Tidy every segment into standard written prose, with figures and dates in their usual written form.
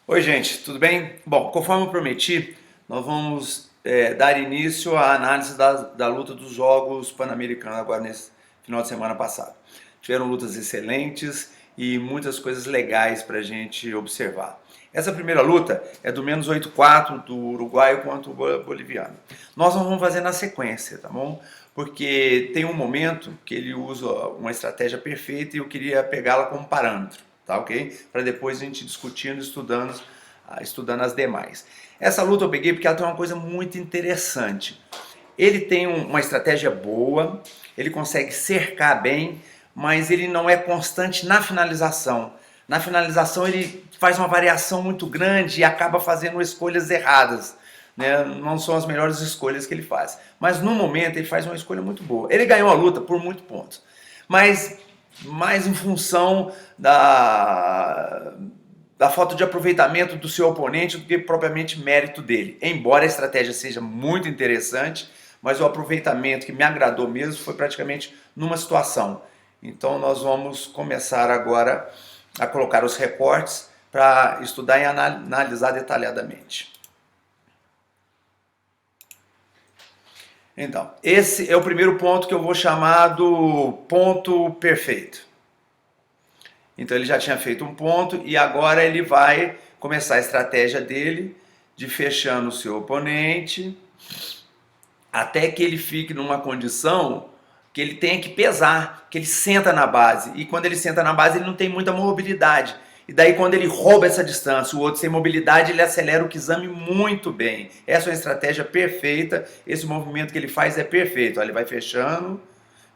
Oi, gente, tudo bem? Bom, conforme eu prometi, nós vamos dar início à análise da luta dos Jogos Pan-Americanos agora nesse final de semana passado. Tiveram lutas excelentes e muitas coisas legais para a gente observar. Essa primeira luta é do menos 8-4 do uruguaio contra o boliviano. Nós não vamos fazer na sequência, tá bom? Porque tem um momento que ele usa uma estratégia perfeita e eu queria pegá-la como parâmetro, tá ok? Para depois a gente discutindo, estudando as demais. Essa luta eu peguei porque ela tem uma coisa muito interessante. Ele tem uma estratégia boa, ele consegue cercar bem, mas ele não é constante na finalização. Na finalização ele faz uma variação muito grande e acaba fazendo escolhas erradas. Né? Não são as melhores escolhas que ele faz. Mas no momento ele faz uma escolha muito boa. Ele ganhou a luta por muitos pontos. Mas mais em função da falta de aproveitamento do seu oponente do que propriamente mérito dele. Embora a estratégia seja muito interessante, mas o aproveitamento que me agradou mesmo foi praticamente numa situação. Então nós vamos começar agora a colocar os recortes para estudar e analisar detalhadamente. Então, esse é o primeiro ponto que eu vou chamar do ponto perfeito. Então ele já tinha feito um ponto e agora ele vai começar a estratégia dele de fechando o seu oponente até que ele fique numa condição que ele tenha que pesar, que ele senta na base. E quando ele senta na base ele não tem muita mobilidade. E daí quando ele rouba essa distância, o outro sem mobilidade, ele acelera o Kizami muito bem. Essa é uma estratégia perfeita, esse movimento que ele faz é perfeito. Olha, ele vai fechando,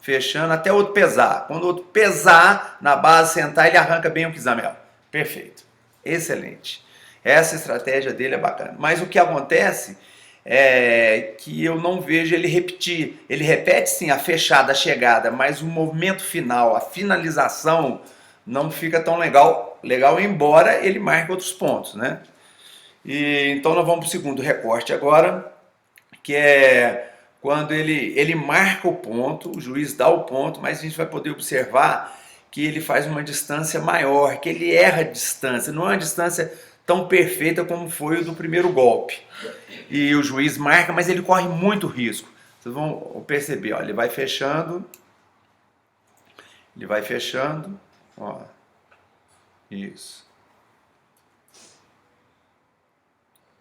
fechando até o outro pesar. Quando o outro pesar na base, sentar, ele arranca bem o Kizamel. Perfeito. Excelente. Essa estratégia dele é bacana. Mas o que acontece é que eu não vejo ele repetir. Ele repete sim a fechada, a chegada, mas o movimento final, a finalização, não fica tão legal, embora ele marque outros pontos, né? E então nós vamos para o segundo recorte agora, que é quando ele marca o ponto, o juiz dá o ponto, mas a gente vai poder observar que ele faz uma distância maior, que ele erra a distância, não é uma distância tão perfeita como foi o do primeiro golpe. E o juiz marca, mas ele corre muito risco. Vocês vão perceber, ó, ele vai fechando, ó, isso.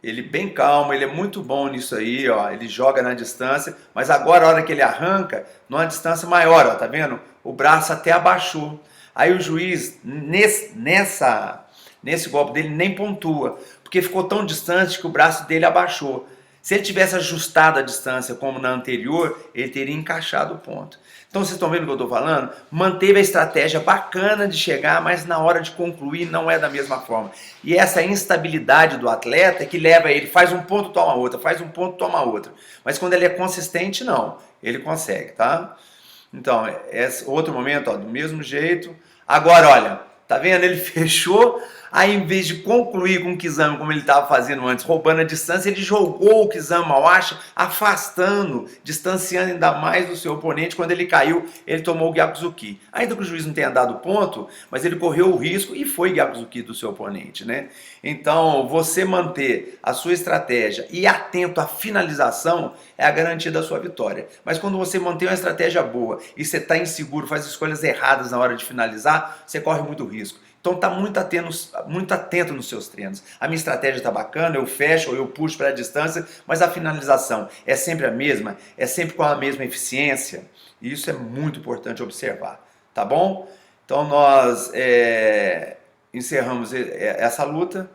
Ele bem calmo, ele é muito bom nisso aí, ó. Ele joga na distância, mas agora a hora que ele arranca, numa distância maior, ó, tá vendo? O braço até abaixou. Aí o juiz nesse golpe dele nem pontua, porque ficou tão distante que o braço dele abaixou. Se ele tivesse ajustado a distância como na anterior, ele teria encaixado o ponto. Então vocês estão vendo o que eu estou falando? Manteve a estratégia bacana de chegar, mas na hora de concluir não é da mesma forma. E essa instabilidade do atleta é que leva ele, faz um ponto, toma outra, faz um ponto, toma outra. Mas quando ele é consistente, não. Ele consegue, tá? Então, esse outro momento, ó, do mesmo jeito. Agora, olha, tá vendo? Ele fechou, aí em vez de concluir com o Kizami como ele estava fazendo antes, roubando a distância, ele jogou o Kizami Mawashi, afastando, distanciando ainda mais do seu oponente. Quando ele caiu, ele tomou o Gyakuzuki. Ainda que o juiz não tenha dado ponto, mas ele correu o risco e foi Gyakuzuki do seu oponente, né? Então, você manter a sua estratégia e atento à finalização é a garantia da sua vitória. Mas quando você mantém uma estratégia boa e você está inseguro, faz escolhas erradas na hora de finalizar, você corre muito risco. Então tá muito atento nos seus treinos. A minha estratégia tá bacana, eu fecho ou eu puxo para a distância, mas a finalização é sempre a mesma, é sempre com a mesma eficiência. E isso é muito importante observar, tá bom? Então nós encerramos essa luta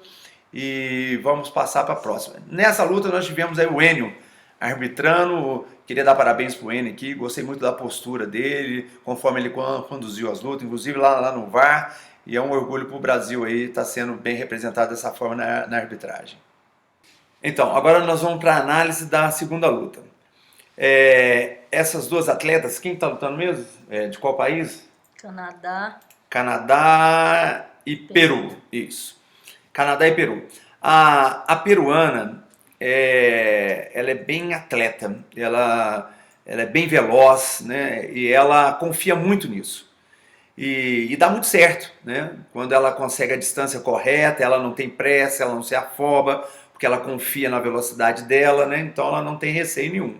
e vamos passar para a próxima. Nessa luta nós tivemos aí o Enio arbitrando. Queria dar parabéns pro Enio aqui, gostei muito da postura dele, conforme ele conduziu as lutas, inclusive lá no VAR. E é um orgulho para o Brasil aí estar sendo bem representado dessa forma na arbitragem. Então, agora nós vamos para a análise da segunda luta. Essas duas atletas, quem está lutando mesmo? De qual país? Canadá. Canadá e Peru. Isso. Canadá e Peru. A peruana, ela é bem atleta, ela é bem veloz, né? E ela confia muito nisso. E dá muito certo, né? Quando ela consegue a distância correta, ela não tem pressa, ela não se afoba, porque ela confia na velocidade dela, né? Então ela não tem receio nenhum.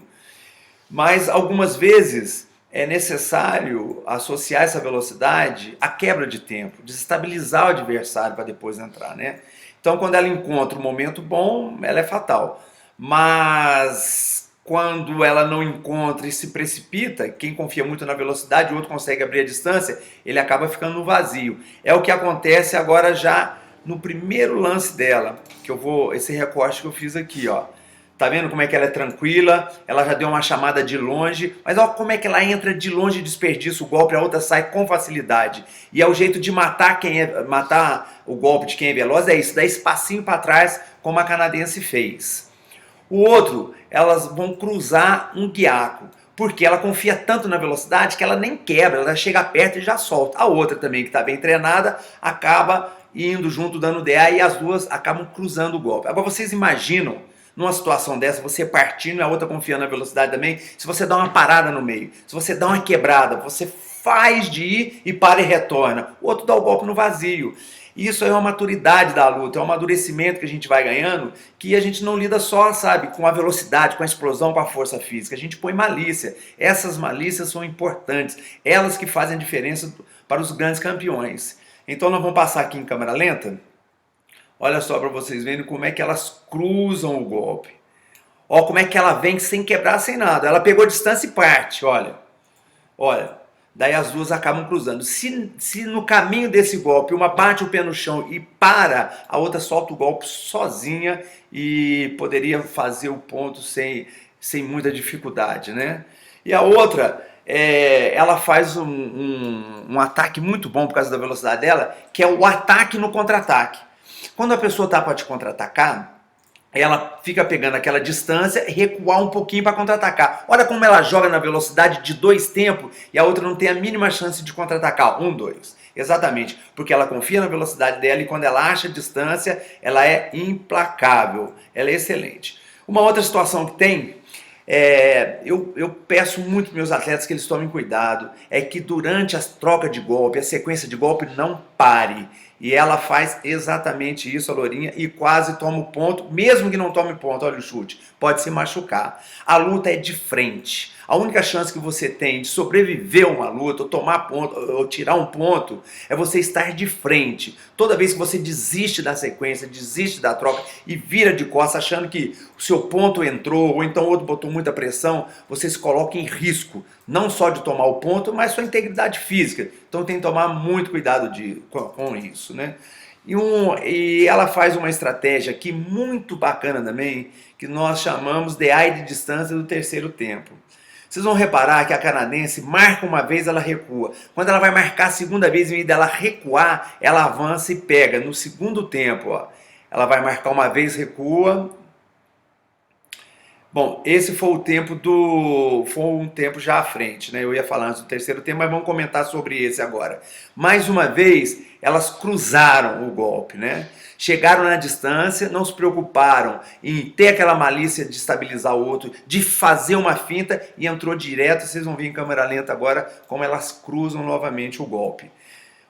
Mas algumas vezes é necessário associar essa velocidade à quebra de tempo, desestabilizar o adversário para depois entrar, né? Então, quando ela encontra um momento bom, ela é fatal. Mas quando ela não encontra e se precipita, quem confia muito na velocidade, o outro consegue abrir a distância, ele acaba ficando no vazio. É o que acontece agora já no primeiro lance dela, que eu vou, esse recorte que eu fiz aqui, ó. Tá vendo como é que ela é tranquila? Ela já deu uma chamada de longe, mas olha como é que ela entra de longe e desperdiça o golpe, a outra sai com facilidade. E é o jeito de matar o golpe de quem é veloz, é isso, dá espacinho para trás, como a canadense fez. O outro, elas vão cruzar um guiaco, porque ela confia tanto na velocidade que ela nem quebra, ela chega perto e já solta. A outra também, que está bem treinada, acaba indo junto, dando DA, e as duas acabam cruzando o golpe. Agora vocês imaginam, numa situação dessa, você partindo e a outra confiando na velocidade também, se você dá uma parada no meio, se você dá uma quebrada, você faz de ir e para e retorna, o outro dá o golpe no vazio. Isso é uma maturidade da luta, é um amadurecimento que a gente vai ganhando, que a gente não lida só, sabe, com a velocidade, com a explosão, com a força física, a gente põe malícia. Essas malícias são importantes, elas que fazem a diferença para os grandes campeões. Então nós vamos passar aqui em câmera lenta. Olha só para vocês verem como é que elas cruzam o golpe. Olha como é que ela vem sem quebrar, sem nada. Ela pegou distância e parte, olha. Olha, daí as duas acabam cruzando. Se no caminho desse golpe uma bate o pé no chão e para, a outra solta o golpe sozinha e poderia fazer o ponto sem muita dificuldade, né? E a outra, ela faz um ataque muito bom por causa da velocidade dela, que é o ataque no contra-ataque. Quando a pessoa está para te contra-atacar, ela fica pegando aquela distância e recuar um pouquinho para contra-atacar. Olha como ela joga na velocidade de 2 tempos e a outra não tem a mínima chance de contra-atacar. 1, 2. Exatamente, porque ela confia na velocidade dela e quando ela acha a distância, ela é implacável, ela é excelente. Uma outra situação que tem, eu peço muito para meus atletas que eles tomem cuidado, é que durante as trocas de golpe, a sequência de golpe não pare. E ela faz exatamente isso, a Lourinha, e quase toma o ponto, mesmo que não tome ponto, olha o chute, pode se machucar. A luta é de frente. A única chance que você tem de sobreviver a uma luta, ou tomar ponto, ou tirar um ponto, é você estar de frente. Toda vez que você desiste da sequência, desiste da troca e vira de costas achando que o seu ponto entrou, ou então o outro botou muita pressão, você se coloca em risco, não só de tomar o ponto, mas sua integridade física. Então tem que tomar muito cuidado com isso, né? E ela faz uma estratégia aqui muito bacana também, que nós chamamos de AI de distância do terceiro tempo. Vocês vão reparar que a canadense marca uma vez, ela recua. Quando ela vai marcar a segunda vez, em vez dela recuar, ela avança e pega. No segundo tempo, ó, ela vai marcar uma vez, recua. Bom, esse foi o tempo foi um tempo já à frente, né? Eu ia falar antes do terceiro tempo, mas vamos comentar sobre esse agora. Mais uma vez, elas cruzaram o golpe, né? Chegaram na distância, não se preocuparam em ter aquela malícia de estabilizar o outro, de fazer uma finta e entrou direto. Vocês vão ver em câmera lenta agora como elas cruzam novamente o golpe.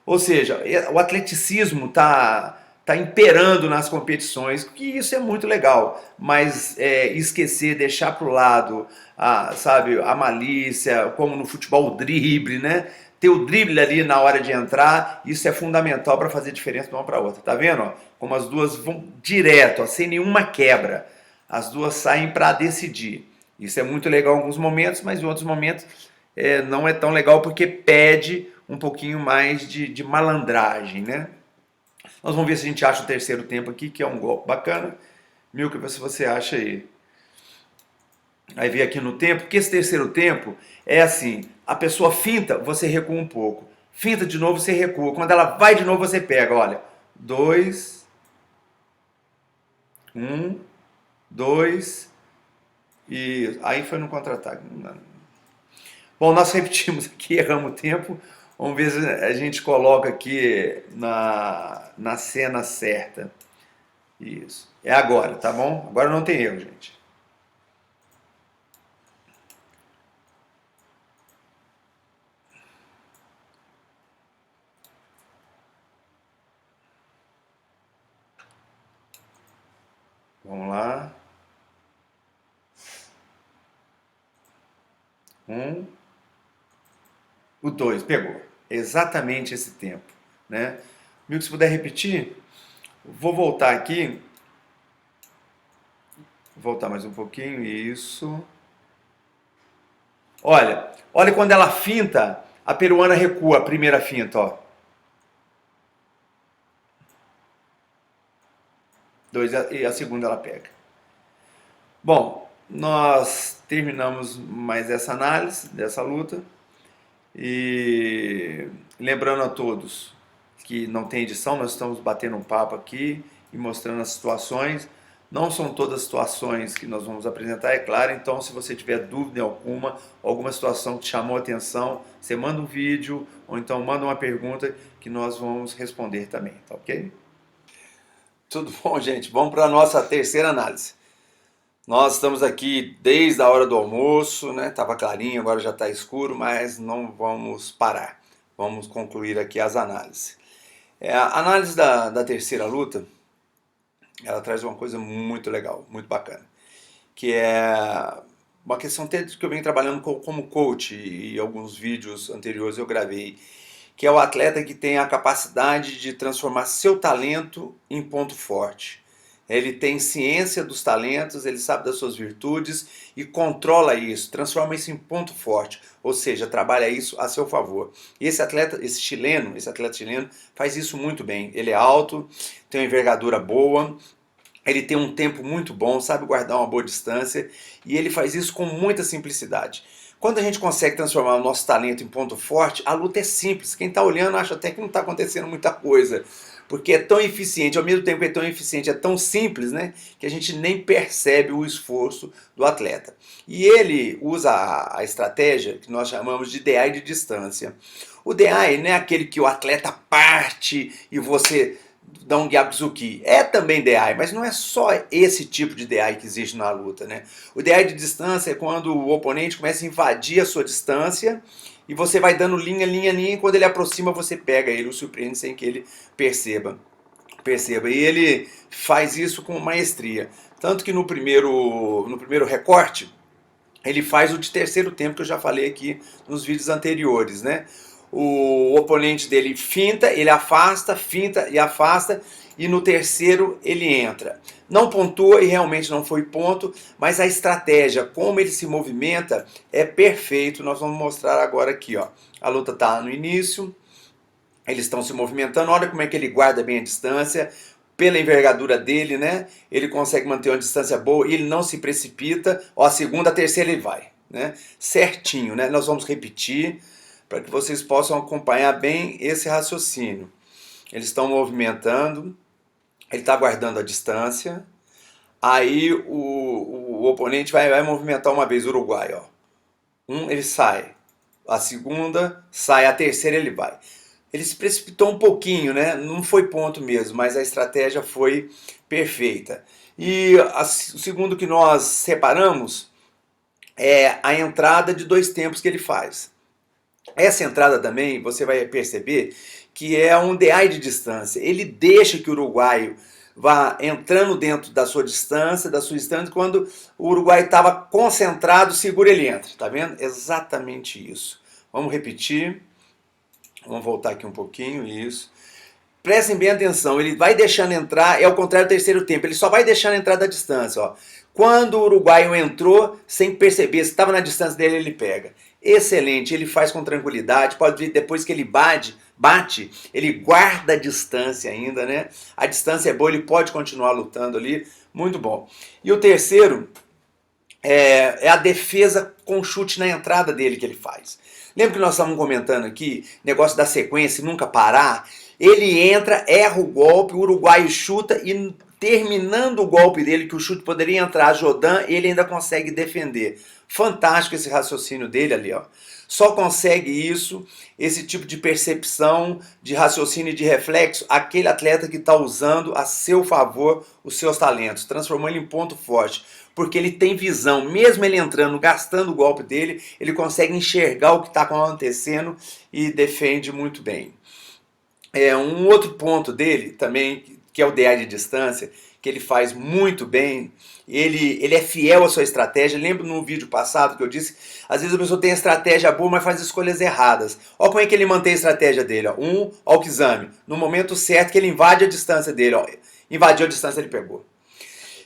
Ou seja, o atleticismo tá imperando nas competições, que isso é muito legal, mas esquecer, deixar para o lado, sabe, a malícia, como no futebol o drible, né? Ter o drible ali na hora de entrar, isso é fundamental para fazer diferença de uma para outra. Tá vendo? Ó? Como as duas vão direto, ó, sem nenhuma quebra. As duas saem para decidir. Isso é muito legal em alguns momentos, mas em outros momentos não é tão legal porque pede um pouquinho mais de malandragem, né? Nós vamos ver se a gente acha o terceiro tempo aqui, que é um golpe bacana. Milka, vê se você acha aí. Aí vem aqui no tempo, porque esse terceiro tempo é assim, a pessoa finta, você recua um pouco. Finta de novo, você recua. Quando ela vai de novo, você pega, olha. 2, 1, 2, e aí foi no contra-ataque. Bom, nós repetimos aqui, erramos o tempo. Vamos ver se a gente coloca aqui na cena certa. Isso. É agora, tá bom? Agora não tem erro, gente. Vamos lá. O 2 pegou. Exatamente esse tempo, né? Viu que se puder repetir? Vou voltar aqui. Voltar mais um pouquinho, isso. Olha quando ela finta, a peruana recua a primeira finta, ó. 2 e a segunda ela pega. Bom, nós terminamos mais essa análise dessa luta e lembrando a todos que não tem edição, nós estamos batendo um papo aqui e mostrando as situações. Não são todas as situações que nós vamos apresentar, é claro, então se você tiver dúvida alguma situação que te chamou a atenção, você manda um vídeo ou então manda uma pergunta que nós vamos responder também, tá ok? Tudo bom, gente? Vamos para a nossa terceira análise. Nós estamos aqui desde a hora do almoço, né? Tava clarinho, agora já está escuro, mas não vamos parar. Vamos concluir aqui as análises. A análise da terceira luta, ela traz uma coisa muito legal, muito bacana, que é uma questão até que eu venho trabalhando como coach e alguns vídeos anteriores eu gravei, que é o atleta que tem a capacidade de transformar seu talento em ponto forte. Ele tem ciência dos talentos, ele sabe das suas virtudes e controla isso, transforma isso em ponto forte, ou seja, trabalha isso a seu favor. E esse atleta chileno faz isso muito bem. Ele é alto, tem uma envergadura boa, ele tem um tempo muito bom, sabe guardar uma boa distância e ele faz isso com muita simplicidade. Quando a gente consegue transformar o nosso talento em ponto forte, a luta é simples. Quem está olhando acha até que não está acontecendo muita coisa, porque é tão eficiente, ao mesmo tempo que é tão eficiente, é tão simples, né, que a gente nem percebe o esforço do atleta. E ele usa a estratégia que nós chamamos de DI de distância. O DI não é aquele que o atleta parte e você dá um Gyatsuki. É também DI, mas não é só esse tipo de DI que existe na luta, né? O DI de distância é quando o oponente começa a invadir a sua distância e você vai dando linha, e quando ele aproxima você pega ele, o surpreende sem que ele perceba. E ele faz isso com maestria. Tanto que no primeiro recorte, ele faz o de terceiro tempo que eu já falei aqui nos vídeos anteriores, né? O oponente dele finta e afasta, e no terceiro ele entra. Não pontua e realmente não foi ponto, mas a estratégia, como ele se movimenta, é perfeito. Nós vamos mostrar agora aqui, ó. A luta está no início, eles estão se movimentando, olha como é que ele guarda bem a distância, pela envergadura dele, né? Ele consegue manter uma distância boa, ele não se precipita, ó, a segunda, a terceira ele vai, né? Certinho, né? Nós vamos repetir para que vocês possam acompanhar bem esse raciocínio. Eles estão movimentando, ele está guardando a distância, aí o oponente vai movimentar uma vez o Uruguai, ó. Ele sai, a segunda sai, a terceira ele vai. Ele se precipitou um pouquinho, né? Não foi ponto mesmo, mas a estratégia foi perfeita. E o segundo que nós separamos é a entrada de 2 tempos que ele faz. Essa entrada também, você vai perceber que é um DI de distância. Ele deixa que o uruguaio vá entrando dentro da sua distância, quando o uruguaio estava concentrado, segura, ele entra. Tá vendo? Exatamente isso. Vamos repetir. Vamos voltar aqui um pouquinho, isso. Prestem bem atenção, ele vai deixando entrar, é ao contrário do terceiro tempo, ele só vai deixando entrar da distância, ó. Quando o uruguaio entrou, sem perceber, se estava na distância dele, ele pega. Excelente, ele faz com tranquilidade, pode ver depois que ele bate, ele guarda a distância ainda, né? A distância é boa, ele pode continuar lutando ali, muito bom. E o terceiro é a defesa com chute na entrada dele que ele faz. Lembra que nós estávamos comentando aqui, negócio da sequência, nunca parar? Ele entra, erra o golpe, o uruguaio chuta e terminando o golpe dele, que o chute poderia entrar, Jodan, ele ainda consegue defender. Fantástico esse raciocínio dele ali, ó. Só consegue isso, esse tipo de percepção, de raciocínio e de reflexo, aquele atleta que está usando a seu favor os seus talentos, transformando ele em ponto forte. Porque ele tem visão, mesmo ele entrando, gastando o golpe dele, ele consegue enxergar o que está acontecendo e defende muito bem. Um outro ponto dele também, que é o DI de distância, que ele faz muito bem, ele é fiel à sua estratégia. Lembro no vídeo passado que eu disse, às vezes a pessoa tem a estratégia boa, mas faz escolhas erradas. Olha como é que ele mantém a estratégia dele. Ó. Ó o Kizami, no momento certo que ele invade a distância dele. Ó. Invadiu a distância, ele pegou.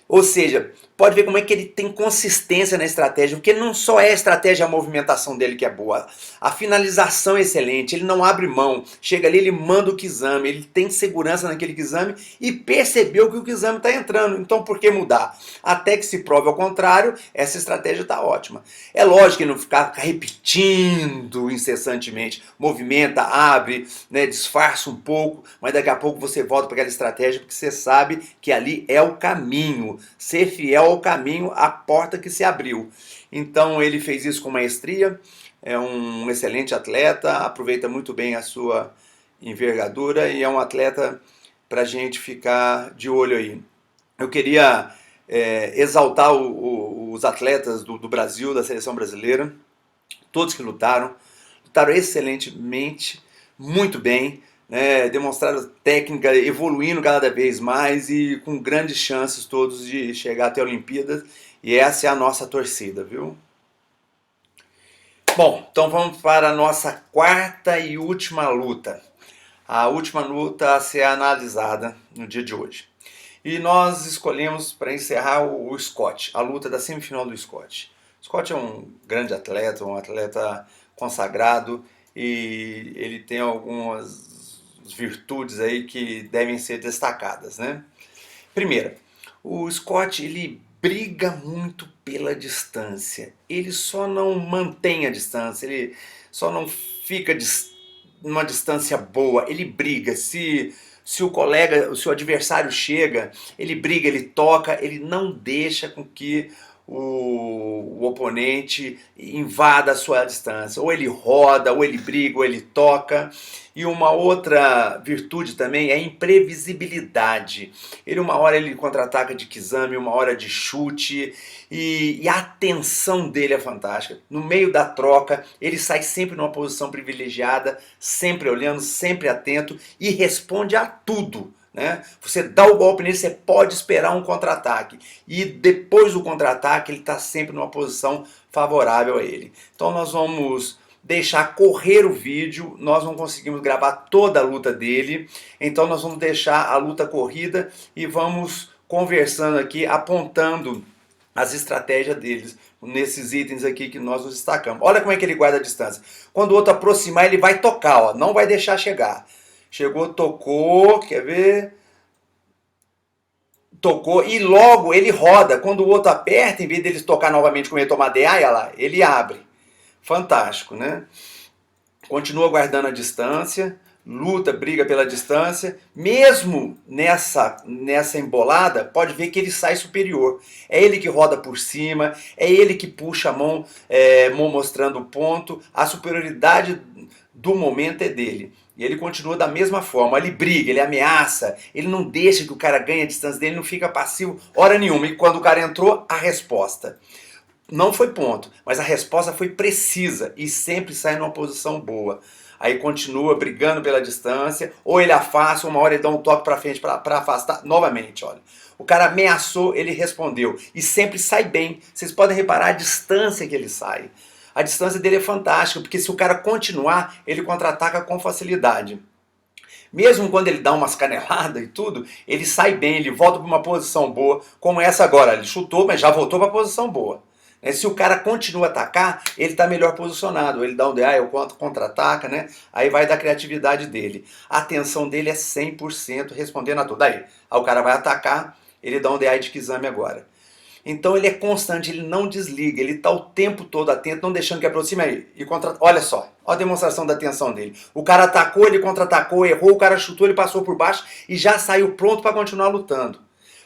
Ou seja, pode ver como é que ele tem consistência na estratégia, porque não só é a estratégia, a movimentação dele que é boa, a finalização é excelente, ele não abre mão, chega ali, ele manda o Kizami, ele tem segurança naquele Kizami e percebeu que o Kizami está entrando, então por que mudar? Até que se prove ao contrário, essa estratégia está ótima. É lógico que ele não ficar repetindo incessantemente, movimenta, abre, né, disfarça um pouco, mas daqui a pouco você volta para aquela estratégia, porque você sabe que ali é o caminho. Ser fiel ao caminho, a porta que se abriu. Então ele fez isso com maestria, é um excelente atleta, aproveita muito bem a sua envergadura e é um atleta para a gente ficar de olho aí. Eu queria exaltar os atletas do Brasil, da seleção brasileira, todos que lutaram excelentemente, muito bem, né, demonstraram técnica, evoluindo cada vez mais e com grandes chances todos de chegar até a Olimpíadas. E essa é a nossa torcida, viu? Bom, então vamos para a nossa quarta e última luta. A última luta a ser analisada no dia de hoje. E nós escolhemos para encerrar o Scott, a luta da semifinal do Scott. Scott é um grande atleta, um atleta consagrado e ele tem algumas virtudes aí que devem ser destacadas, né? Primeiro, o Scott ele briga muito pela distância. Ele só não mantém a distância, ele só não fica numa distância boa. Ele briga. Se o colega, se o adversário chega, ele briga, ele toca, ele não deixa com que o oponente invada a sua distância. Ou ele roda, ou ele briga, ou ele toca. E uma outra virtude também é a imprevisibilidade. Uma hora ele contra-ataca de Kizami, uma hora de chute, e a atenção dele é fantástica. No meio da troca, ele sai sempre numa posição privilegiada, sempre olhando, sempre atento e responde a tudo. Né? Você dá o golpe nele, você pode esperar um contra-ataque. E depois do contra-ataque, ele está sempre numa posição favorável a ele. Então nós vamos deixar correr o vídeo, nós não conseguimos gravar toda a luta dele, então nós vamos deixar a luta corrida e vamos conversando aqui, apontando as estratégias deles, nesses itens aqui que nós nos destacamos. Olha como é que ele guarda a distância. Quando o outro aproximar, ele vai tocar, ó, não vai deixar chegar. Chegou, tocou, quer ver? Tocou e logo ele roda. Quando o outro aperta, em vez dele tocar novamente como ele tomar DA, olha lá, ele abre. Fantástico, né? Continua guardando a distância, luta, briga pela distância. Mesmo nessa embolada, pode ver que ele sai superior. É ele que roda por cima, é ele que puxa a mão, mão mostrando o ponto. A superioridade do momento é dele. E ele continua da mesma forma, ele briga, ele ameaça, ele não deixa que o cara ganhe a distância dele, não fica passivo hora nenhuma. E quando o cara entrou, a resposta. Não foi ponto, mas a resposta foi precisa e sempre sai numa posição boa. Aí continua brigando pela distância, ou ele afasta, uma hora ele dá um toque para frente para afastar. Novamente, olha. O cara ameaçou, ele respondeu. E sempre sai bem. Vocês podem reparar a distância que ele sai. A distância dele é fantástica, porque se o cara continuar, ele contra-ataca com facilidade. Mesmo quando ele dá umas caneladas e tudo, ele sai bem, ele volta para uma posição boa, como essa agora. Ele chutou, mas já voltou para a posição boa. Se o cara continua a atacar, ele está melhor posicionado. Ele dá um DA, o contra-ataca, né? Aí vai da criatividade dele. A atenção dele é 100% respondendo a tudo. Aí o cara vai atacar, ele dá um DA de Kizami agora. Então ele é constante, ele não desliga, ele está o tempo todo atento, não deixando que aproxime aí. Olha só, olha a demonstração da atenção dele. O cara atacou, ele contra-atacou, errou, o cara chutou, ele passou por baixo e já saiu pronto para continuar lutando.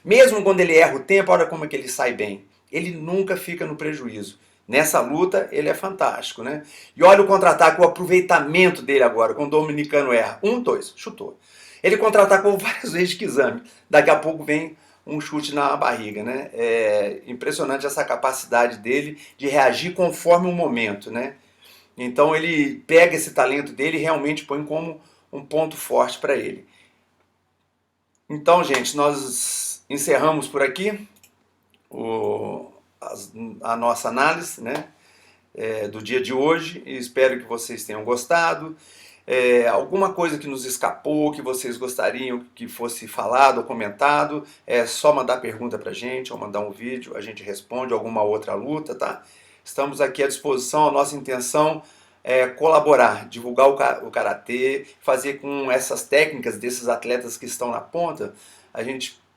Mesmo quando ele erra o tempo, olha como é que ele sai bem. Ele nunca fica no prejuízo. Nessa luta, ele é fantástico, né? E olha o contra-ataque, o aproveitamento dele agora, quando o dominicano erra. 1, 2, chutou. Ele contra-atacou várias vezes de Kizami. Daqui a pouco vem um chute na barriga, né? É impressionante essa capacidade dele de reagir conforme o momento, né? Então ele pega esse talento dele e realmente põe como um ponto forte para ele. Então, gente, nós encerramos por aqui a nossa análise, né, do dia de hoje, e espero que vocês tenham gostado. Alguma coisa que nos escapou, que vocês gostariam que fosse falado ou comentado, é só mandar pergunta pra gente ou mandar um vídeo, a gente responde alguma outra luta, tá? Estamos aqui à disposição, a nossa intenção é colaborar, divulgar o karatê, fazer com essas técnicas desses atletas que estão na ponta,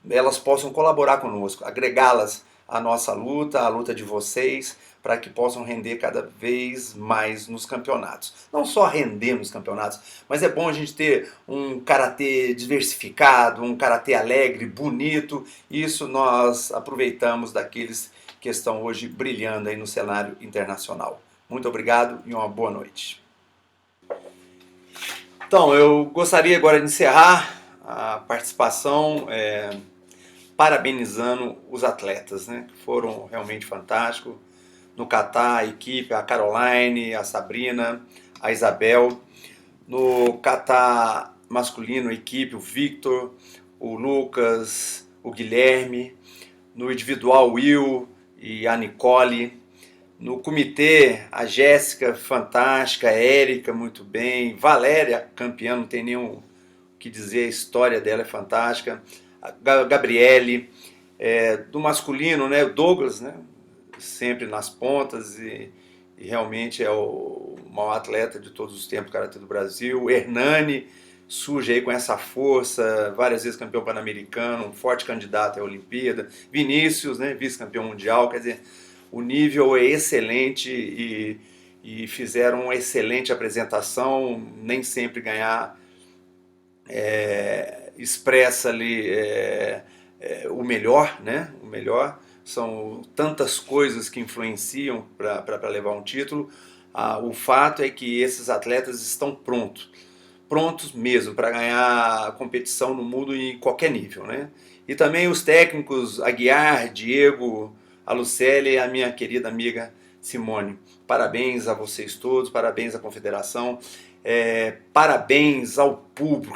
elas possam colaborar conosco, agregá-las à nossa luta, à luta de vocês, para que possam render cada vez mais nos campeonatos. Não só render nos campeonatos, mas é bom a gente ter um karatê diversificado, um karatê alegre, bonito. Isso nós aproveitamos daqueles que estão hoje brilhando aí no cenário internacional. Muito obrigado e uma boa noite. Então, eu gostaria agora de encerrar a participação parabenizando os atletas, né, que foram realmente fantásticos. No Catar, a equipe, a Caroline, a Sabrina, a Isabel. No Catar masculino, a equipe, o Victor, o Lucas, o Guilherme. No individual, o Will e a Nicole. No comitê, a Jéssica, fantástica, a Érica, muito bem, Valéria, campeã, não tem nem o que dizer, a história dela é fantástica, a Gabriele, do masculino, né, o Douglas, né, sempre nas pontas e realmente é o maior atleta de todos os tempos do Karatê do Brasil. O Hernani surge aí com essa força, várias vezes campeão pan-americano, um forte candidato à Olimpíada. Vinícius, né, vice-campeão mundial, quer dizer, o nível é excelente e fizeram uma excelente apresentação, nem sempre ganhar expressa ali o melhor, né? O melhor. São tantas coisas que influenciam para levar um título. O fato é que esses atletas estão prontos mesmo para ganhar a competição no mundo em qualquer nível, né? E também os técnicos Aguiar, Diego, a Lucélia e a minha querida amiga Simone. Parabéns a vocês todos, parabéns à confederação, parabéns ao público,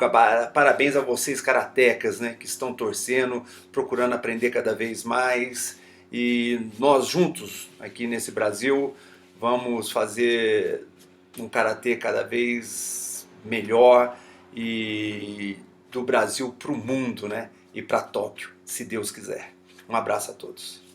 parabéns a vocês karatecas, né, que estão torcendo, procurando aprender cada vez mais, e nós juntos aqui nesse Brasil vamos fazer um karatê cada vez melhor e do Brasil para o mundo, né, e para Tóquio, se Deus quiser. Um abraço a todos.